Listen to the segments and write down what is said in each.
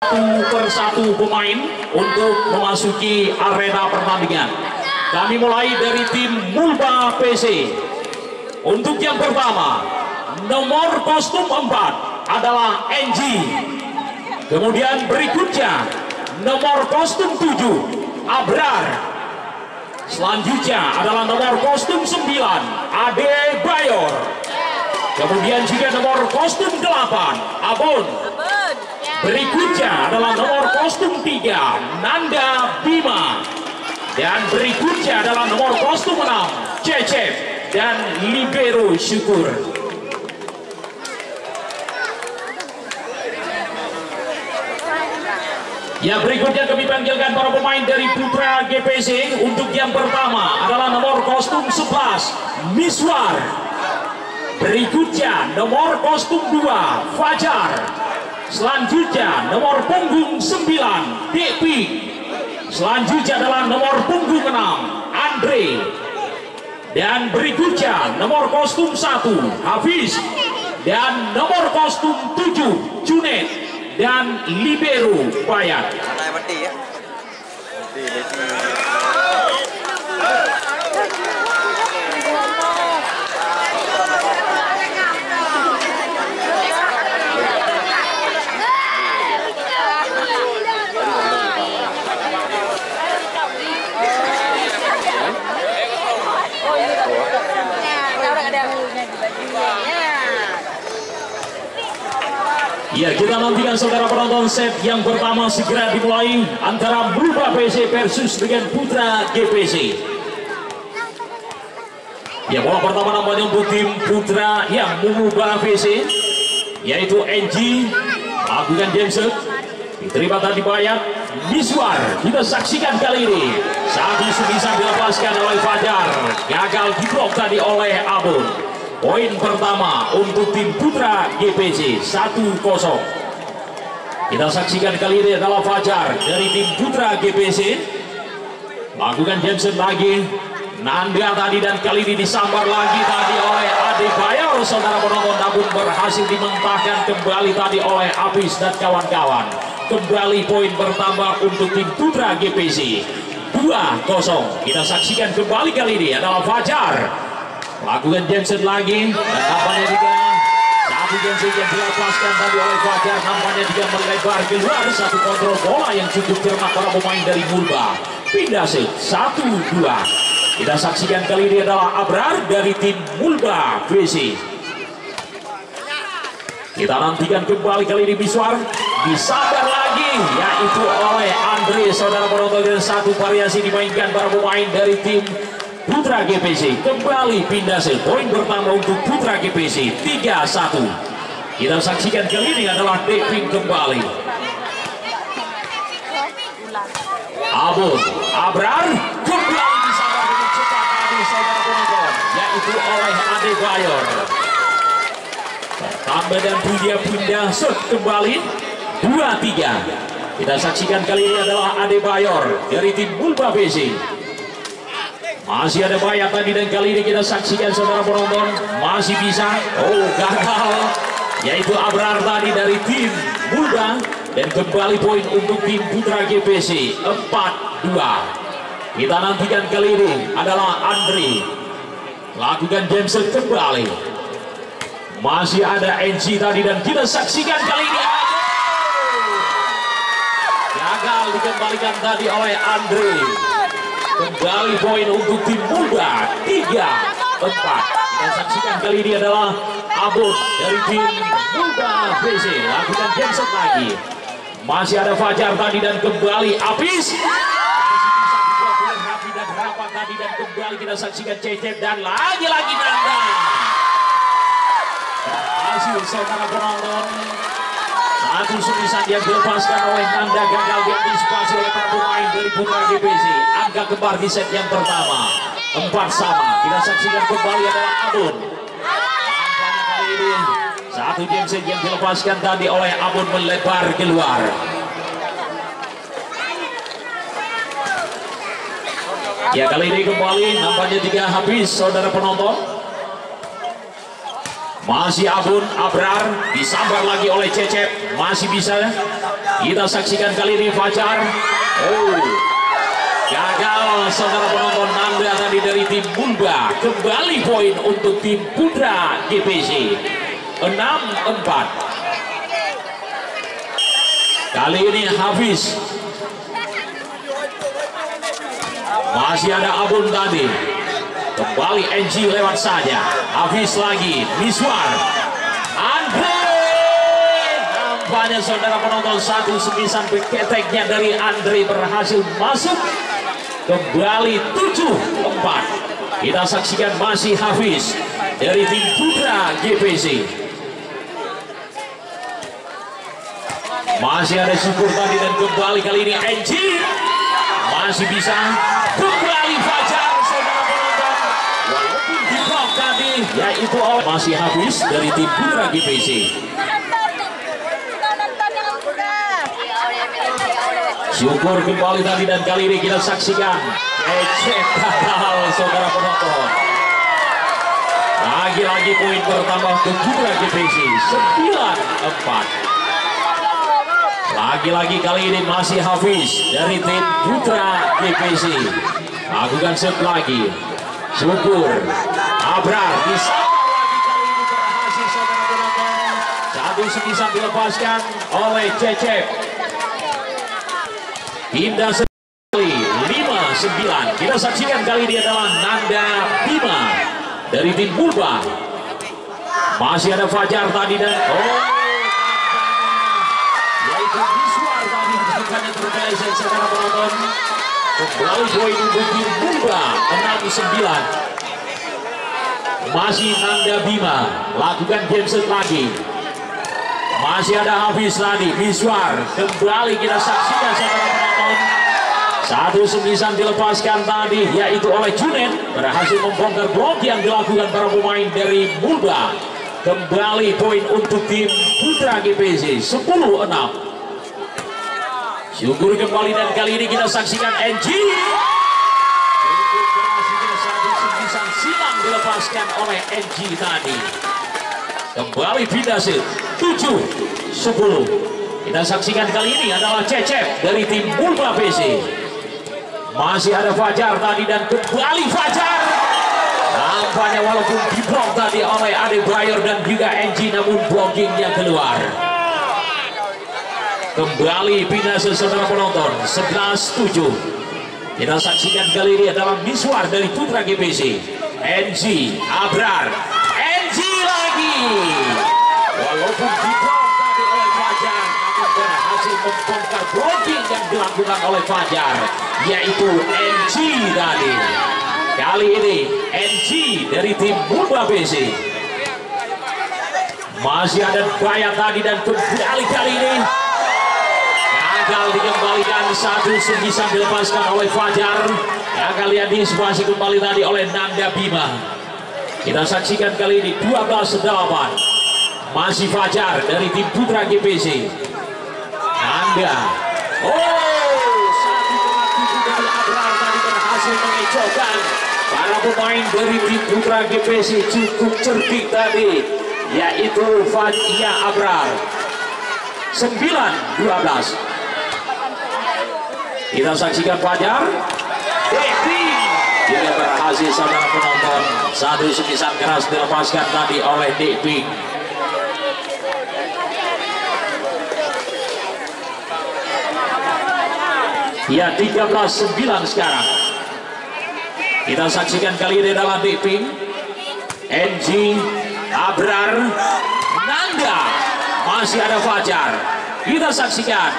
Satu persatu pemain untuk memasuki arena pertandingan. Kami mulai dari tim Mulba PC. Untuk yang pertama, nomor kostum 4 adalah NG. Kemudian berikutnya nomor kostum 7 Abrar. Selanjutnya adalah nomor kostum 9 Ade Bayor. Kemudian juga nomor kostum 8 Abon. Berikutnya adalah nomor kostum 3 Nanda Bima. Dan berikutnya adalah nomor kostum 6 Cecep dan Libero Syukur. Ya, berikutnya kami panggilkan para pemain dari Putra GPC. Untuk yang pertama adalah nomor kostum 11 Miswar. Berikutnya nomor kostum 2 Fajar. Selanjutnya nomor punggung 9 Depi. Selanjutnya adalah nomor punggung 6 Andre. Dan berikutnya nomor kostum 1 Hafiz. Dan nomor kostum 7 Junet dan Libero Bayat. Ya, kita nantikan saudara penonton, set yang pertama segera dimulai antara Mulba PC versus dengan Putra GPC. Ya, bola pertama namanya untuk tim Putra yang Mulba PC, yaitu NG. Lakukan Jameson, diterima tadi Bayat. Miswar kita saksikan kali ini. Satu bisa dilepaskan oleh Fajar, gagal diblok tadi oleh Abun. Poin pertama untuk tim Putra GPC 1-0. Kita saksikan kali ini adalah Fajar dari tim Putra GPC. Lakukan Jameson lagi. Nanda tadi, dan kali ini disambar lagi tadi oleh Ade Bayor. Saudara penonton, namun berhasil dimentahkan kembali tadi oleh Apis dan kawan-kawan. Kembali poin bertambah untuk tim Putra GPC 2-0. Kita saksikan kembali kali ini adalah Fajar. Lakukan Jameson lagi, dan nampaknya juga satu Jameson yang dilepaskan tadi oleh Fajar, nampaknya juga melebar keluar. Satu kontrol bola yang cukup cermat para pemain dari Mulba. Pindah set 1-2. Kita saksikan kali ini adalah Abrar dari tim Mulba PC. Kita nantikan kembali kali ini Miswar disabar lagi, yaitu oleh Andre. Saudara penonton, dan satu variasi dimainkan para pemain dari tim Putra GPC. Kembali pindah set, poin pertama untuk Putra GPC 3-1. Kita saksikan kali ini adalah Devin kembali. Abun Abrar kembali disabar dengan cepat tadi saudara penonton, yaitu oleh Ade Bayor. Tambah dan dia pindah set kembali 2-3. Kita saksikan kali ini adalah Ade Bayor dari tim Mulba PC. Masih ada Bayat tadi, dan kali ini kita saksikan saudara penonton, masih bisa. Oh, gagal, yaitu Abrar tadi dari tim Mulba. Dan kembali poin untuk tim Putra GPC 4-2. Kita nantikan kali ini adalah Andre. Lakukan Jameson kembali. Masih ada NG tadi, dan kita saksikan kali ini gagal dikembalikan tadi oleh Andre. Kembali poin untuk tim Mulba 3-4. Kita saksikan kali ini adalah Abun dari tim Mulba PC. Lakukan Jameson lagi. Masih ada Fajar tadi, dan kembali Apis. Masih bisa dibuat rapi dan rapat tadi, dan kembali kita saksikan Cecep, dan lagi-lagi Nanda. Hasil saudara penonton, satu semisan yang dilepaskan oleh Nanda gagal diantisipasi oleh para pemain dari Putra GPC. Angka kembar di set yang pertama 4 sama. Kita saksikan kembali adalah Abun. Nampaknya kali ini satu Jameson yang dilepaskan tadi oleh Abun melebar keluar. Ya, kali ini kembali nampaknya juga habis saudara penonton. Masih Abun Abrar disambar lagi oleh Cecep, masih bisa Kita saksikan kali ini Fajar. Oh, gagal saudara penonton. Nanda tadi dari tim Bulba. Kembali poin untuk tim Putra GPC 6-4. Kali ini Hafiz. Masih ada Abun tadi. Kembali NG lewat saja. Hafiz lagi. Miswar. Andre. Nampaknya saudara penonton 1-9 keteknya dari Andre berhasil masuk. Kembali 7-4. Kita saksikan masih Hafiz dari tim Putra GPC. Masih ada Syukur tadi dan kembali kali ini NG. Masih bisa. Kembali Fajar saudara penonton. Walaupun di blok tadi yaitu masih Hafiz dari tim Putra GPC. Syukur kembali tadi dan kali ini kita saksikan ecek gagal saudara penonton. Lagi-lagi poin bertambah ke Putra GPC 9-4. Lagi-lagi kali ini masih Hafiz dari tim Putra GPC. Lakukan set lagi. Syukur. Abrar bisa lagi kali ini berhasil saudara penonton. 1-9 dilepaskan oleh Cecep. Pindah sekali 5-9. Kita saksikan kali ini adalah Nanda Bima dari tim Bulba. Masih ada Fajar tadi dan yaitu Miswar tadi bukannya terkait secara penonton. Kembali poin untuk tim Bulba 6-9. Masih Nanda Bima lakukan game set lagi. Masih ada Hafiz tadi. Miswar kembali kita saksikan secara penonton. 1-9 dilepaskan tadi yaitu oleh Junet. Berhasil membongkar blok yang dilakukan para pemain dari Bulba. Kembali poin untuk tim Putra GPC 10-6. Syukur kembali dan kali ini kita saksikan NG. Untuk 1-9 silang dilepaskan oleh NG tadi. Kembali pindah set 7-10. Kita saksikan kali ini adalah Cecep dari tim Bulba PC. Masih ada Fajar tadi dan kembali Fajar. Nampaknya walaupun diblok tadi oleh Ade Bayer dan juga NG, namun blockingnya keluar. Kembali pindah saudara penonton 11-7. Kita saksikan kali ini adalah Miswar dari Putra GPC. NG Abrar. NG lagi. Walaupun diblok tadi oleh Fajar, namun berhasil membongkar blocking yang dilakukan oleh Fajar, yaitu NG tadi. Kali ini NG dari tim Bulba BC. Masih ada Bayat tadi dan kembali kali ini gagal dikembalikan. 1-9 dilepaskan oleh Fajar. Gagal diantisipasi kembali tadi oleh Nanda Bima. Kita saksikan kali ini 12-8. Masih Fajar dari tim Putra GPC. Nanda. Satu dari Abrar tadi berhasil mengecokkan para pemain dari tim Putra GPC. Cukup cerdik tadi, yaitu Fadia Abrar. 9-12. Kita saksikan Fajar. Dia berhasil saudara penonton. 1-9 keras dilepaskan tadi oleh Dekping. Ya 13-9 sekarang. Kita saksikan kali ini adalah Dekping, NG, Abrar, Nanda. Masih ada Fajar. Kita saksikan.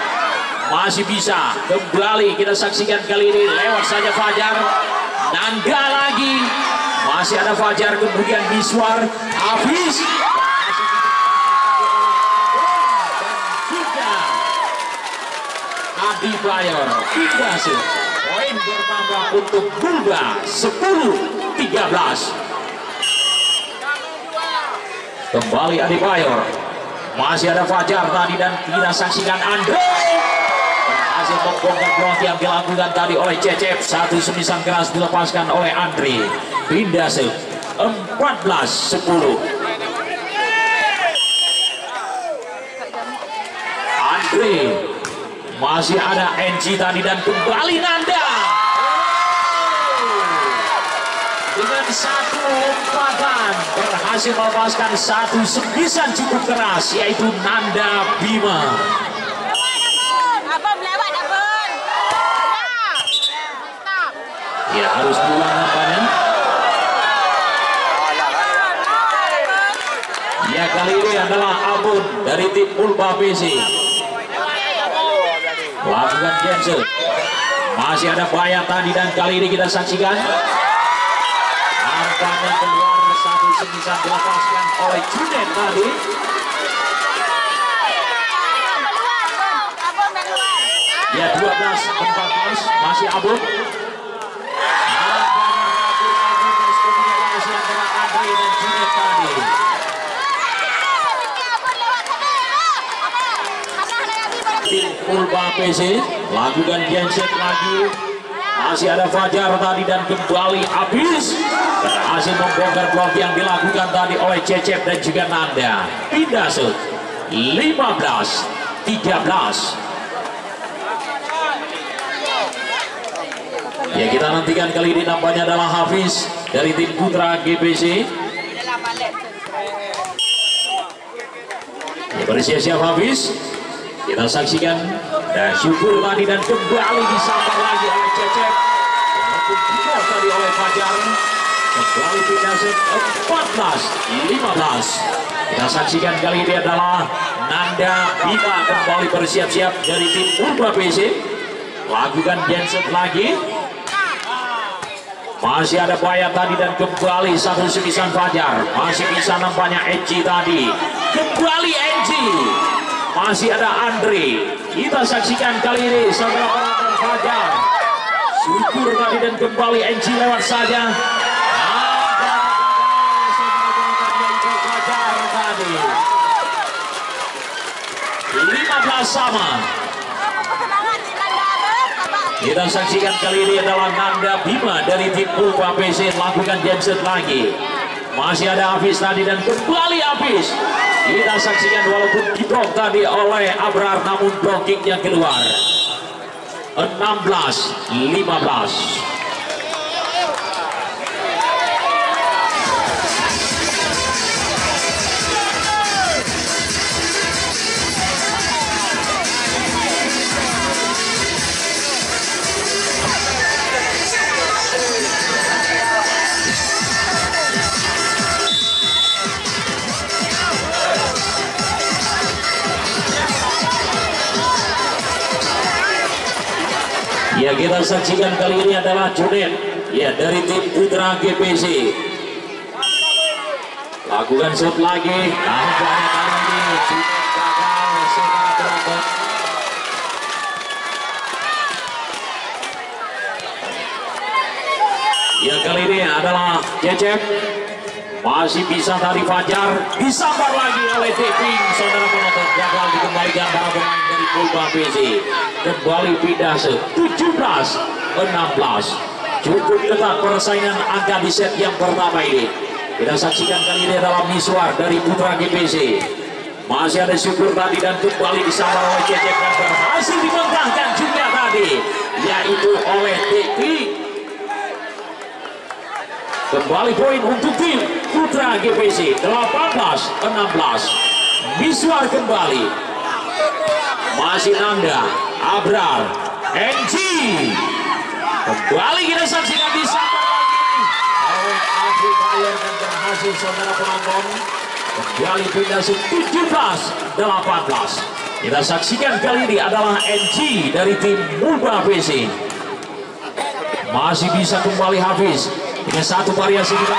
Masih bisa kembali. Kita saksikan kali ini lewat saja Fajar. Nanda lagi. Masih ada Fajar. Kemudian Miswar. Hafiz. Adi Bayor. Pindah sih. Poin bertambah untuk Bulba 10-13. Kembali Adi Bayor. Masih ada Fajar tadi dan kita saksikan Andre. Berhasil membongkar blok yang dilakukan tadi oleh Cecep. 1-9 keras dilepaskan oleh Andre. Pindah sih 14-10. Andre Masih ada NG tadi dan kembali Nanda dengan satu lompatan berhasil melepaskan satu sembisan cukup keras, yaitu Nanda Bima. Ya, harus pulang nampaknya. Ya, kali ini adalah Abun dari tim Ulba PC. Lakukan cancel. Masih ada Bayat tadi dan kali ini kita saksikan angkanya keluar satu sembilan dilepaskan oleh Junet tadi. Ya, 12-14 masih Abun. Ulba PC lakukan genset lagi, masih ada Fajar tadi dan kembali habis berhasil membongkar blok yang dilakukan tadi oleh Cecep dan juga Nanda. Pindah shoot 15-13. Ya, kita nantikan kali ini nampaknya adalah Hafiz dari tim Putra GPC. Ya, bersiap-siap Hafiz. Kita saksikan dan syukur tadi dan kembali disambar lagi oleh Cecep. Walaupun tidak tadi oleh Fajar. Kembali pindah set 14-15. Kita saksikan kali ini adalah Nanda Bima kembali bersiap-siap dari tim Ulba PC. Lakukan genset lagi. Masih ada Bayat tadi dan kembali satu sembilan Fajar. Masih bisa nampaknya NG tadi. Kembali NG. Masih ada Andre. Kita saksikan kali ini saudara penonton Fajar. Syukur tadi dan kembali NG lewat saja. Fajar tadi 15 sama. Kita saksikan kali ini adalah Nanda Bima dari tim Ulba PC lakukan genset lagi. Masih ada Hafiz tadi dan kembali Hafiz. Kita saksikan walaupun diblok tadi oleh Abrar namun blockingnya keluar. 16-15. Ya, kita saksikan kali ini adalah Junet ya dari tim Putra GPC. Lakukan shot lagi. Nampaknya kali ini Junet gagal secara teratur. Ya, kali ini adalah Cecep. Masih bisa tadi Fajar, disambar lagi oleh Teping. Saudara penonton, gagal dikembalikan para pemain dari Ulba PC. Kembali pindah se 17-16. Cukup ketat persaingan angka di set yang pertama ini. Kita saksikan kali ini adalah Miswar dari Putra GPC. Masih ada Syukur tadi dan kembali disambar oleh Cecep dan berhasil dibentangkan juga tadi, yaitu oleh Teping. Kembali poin untuk tim Putra GPC 18-16. Miswar kembali. Masih Nanda, Abrar, NG. Kembali kita saksikan di sambar lagi oleh Abdi Bayer dan berhasil saudara penonton. Kembali pindah 17-18. Kita saksikan kali ini adalah NG dari tim Ulba PC. Masih bisa kembali Hafiz. Dengan satu variasi dilakukan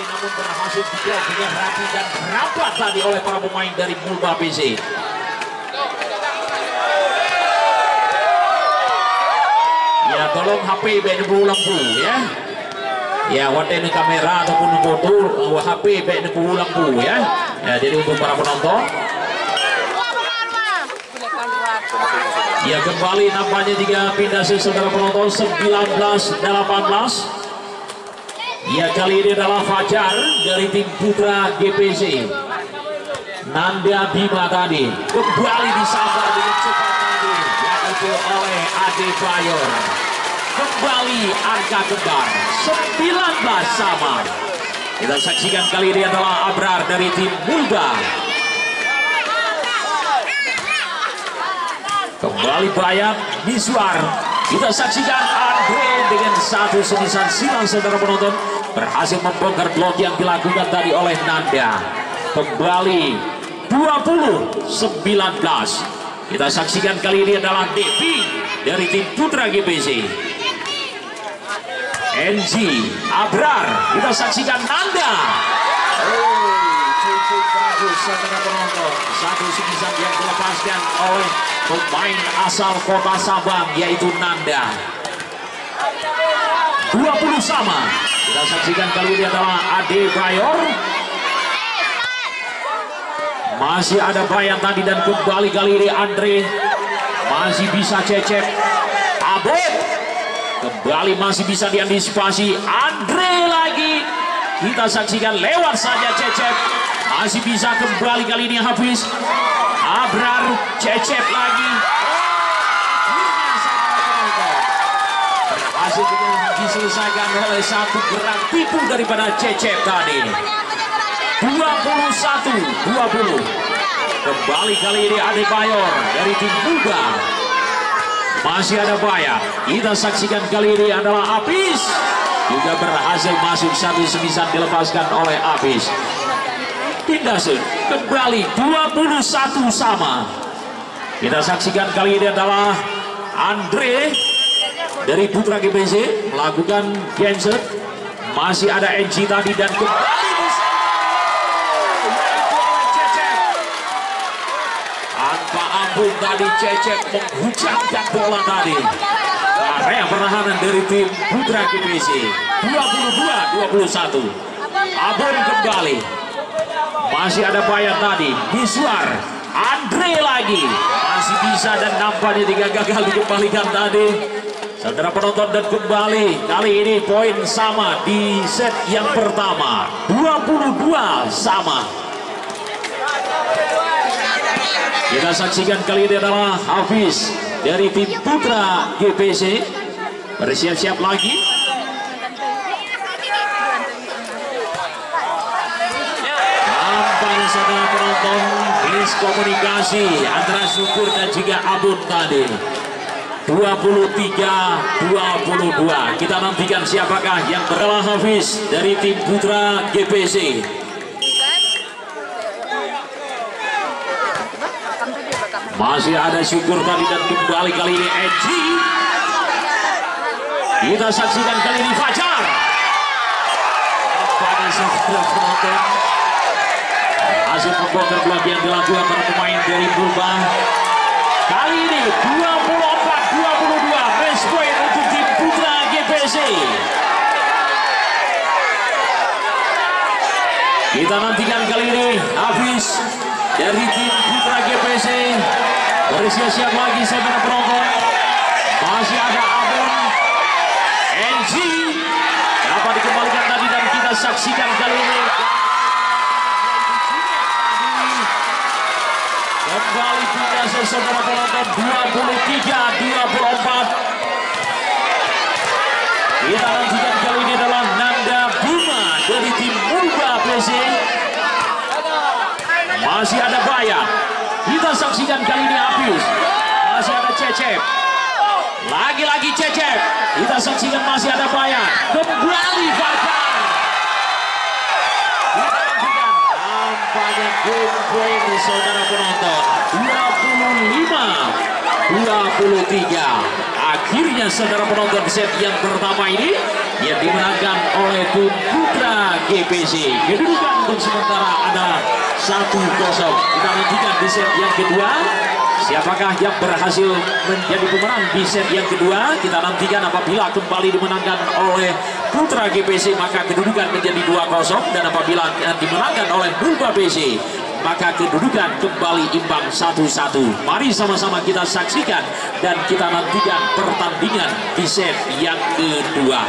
namun berhasil diblok dengan rapi dan rapat tadi oleh para pemain dari Ulba PC. Ya, tolong HP benebu lampu ya. Ya, wadah kamera ataupun foto HP benebu lampu ya. Ya, jadi untuk para penonton. Ya, kembali nampaknya jika pindah saudara penonton 19-18. Ya, kali ini adalah Fajar dari tim Putra GPC. Nanda Bima tadi kembali disabar dengan cepat tadi, yaitu oleh Adebayor. Kembali angka kembar 19 sama. Kita saksikan kali ini adalah Abrar dari tim Mulba. Kembali Bayat Miswar. Kita saksikan Andre dengan satu senisan silang, saudara penonton, berhasil membongkar blok yang dilakukan tadi oleh Nanda. Kembali 20-19. Kita saksikan kali ini adalah Devi dari tim Putra GPC. NG Abrar. Kita saksikan Nanda. Cukup bagus, saudara penonton. Satu senisan yang dilepaskan oleh pemain asal kota Sabang, yaitu Nanda. 20 sama. Kita saksikan kali ini adalah Adebayor. Masih ada Bayan tadi dan kembali kali ini Andre. Masih bisa Cecep. Abed. Kembali masih bisa diantisipasi Andre lagi. Kita saksikan lewat saja Cecep. Masih bisa kembali kali ini Hafiz. Abrar, Cecep lagi. Berhasil diselesaikan oleh satu gerak tipu daripada Cecep tadi. 21-20. Kembali kali ini Adebayor dari tim Muda. Masih ada Bayat. Kita saksikan kali ini adalah Apis. Juga berhasil masuk satu senisan dilepaskan oleh Apis. Pindasun kembali 21 sama. Kita saksikan kali ini adalah Andre dari Putra GPC melakukan genset. Masih ada NG tadi dan kembali tanpa ampun tadi Cecep menghujamkan bola tadi. Area pertahanan dari tim Putra GPC 22-21. Abon kembali. Masih ada Bayat tadi, Miswar, Andre lagi, masih bisa dan nampaknya tiga gagal dikembalikan tadi. Saudara penonton, dan kembali kali ini poin sama di set yang pertama, 22 sama. Kita saksikan kali ini adalah Hafiz dari tim Putra GPC bersiap-siap lagi. Saudara penonton, miskomunikasi antara Syukur dan juga Abun tadi. 23-22. Kita nantikan siapakah yang beralah Hafiz dari tim Putra GPC. Masih ada Syukur tadi dan kembali kali ini Edgy. Kita saksikan kali ini Fajar. Pada saudara penonton, hasil membongkar blok yang dilakukan para pemain dari Mulba. Kali ini 24-22 match point untuk tim Putra GPC. Kita nantikan kali ini Hafiz dari tim Putra GPC bersiap-siap lagi, saudara penonton. Masih ada Abon, NG dapat dikembalikan tadi dan kita saksikan kali ini. Kembali pindah saudara penonton 23-24. Kita nantikan kali ini adalah Nanda Bima dari tim Mulba PC. Masih ada Bayat. Kita saksikan kali ini Apis. Masih ada Cecep. Lagi-lagi Cecep. Kita saksikan masih ada Bayat. Kembali Fajar. Nampaknya game point saudara penonton 25-23. Akhirnya saudara penonton set yang pertama ini yang dimenangkan oleh tim Putra GPC. Kedudukan untuk sementara ada 1-0. Kita nantikan di set yang kedua siapakah yang berhasil menjadi pemenang di set yang kedua. Kita nantikan apabila kembali dimenangkan oleh Putra GPC maka kedudukan menjadi 2-0, dan apabila dimenangkan oleh Mulba PC maka kedudukan kembali imbang 1-1. Mari sama-sama kita saksikan dan kita nantikan pertandingan di set yang kedua.